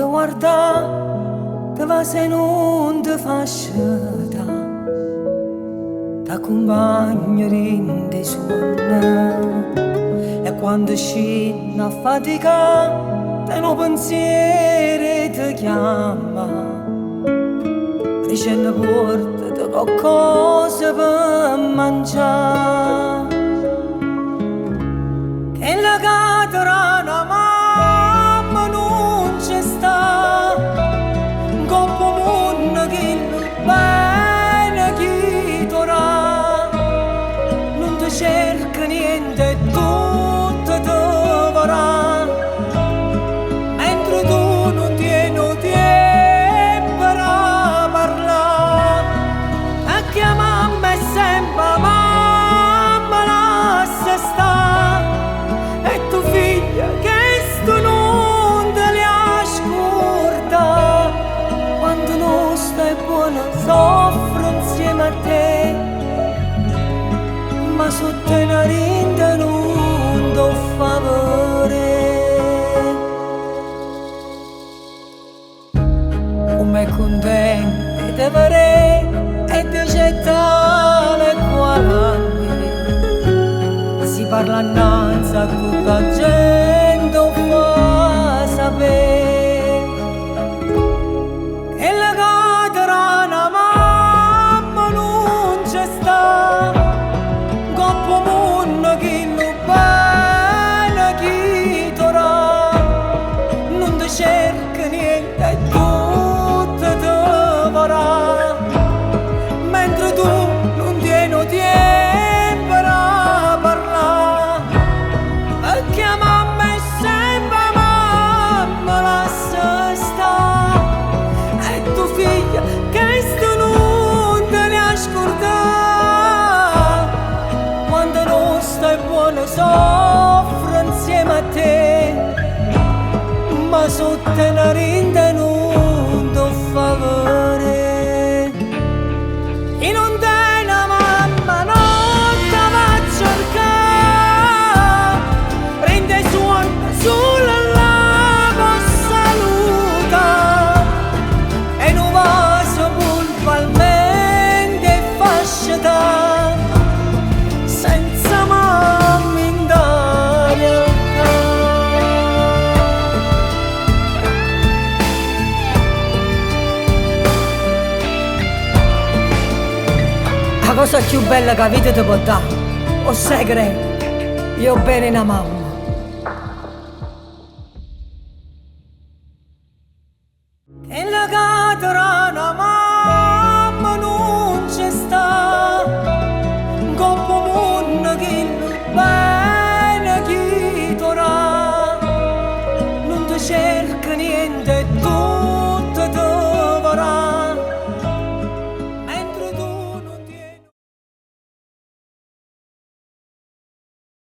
guarda, te va se non ti fa scelta, t'accompagna rinde sonno, e quando scende a fatica, te no pensiero ti chiama, dicendo portati qualcosa per mangiare, che la caterana mamma non c'è sta, un coppo munno che bene chi torà, non ti cerca niente, tutto ti vorrà, mentre tu non tieni tempo a parlare, a chiamarmi sempre mamma lascia sta, e tu figlia che sto non te li ascolta, quando non stai buona soffro insieme a te, ma sotto una rinda non do favore. Come contente te vorrei e ti gettare guadagni, si parla innanzi a tutta la gente fa sapere che la caterana mamma non c'è sta, un coppo munno che non bene chi torà, non ti cerca niente e tutto ti vorrà, mentre tu non tieni tempo a parlare, a chiamarmi sempre mamma lascia sta, e tu figlia che sto non te li ascolta, quando non stai buono soffro insieme a te, ma sotto una rinda non do favore. E non dai una mamma, non te va a cercare, prende suona sulla lava saluta, e non va so puntualmente fasciata, senza mamma in d'aria. La cosa più bella che avete ti può dare, o segreto, io bene una mamma. E la caterana mamma non c'è sta, un coppo munno che bene chi torà, non ti cerca niente tu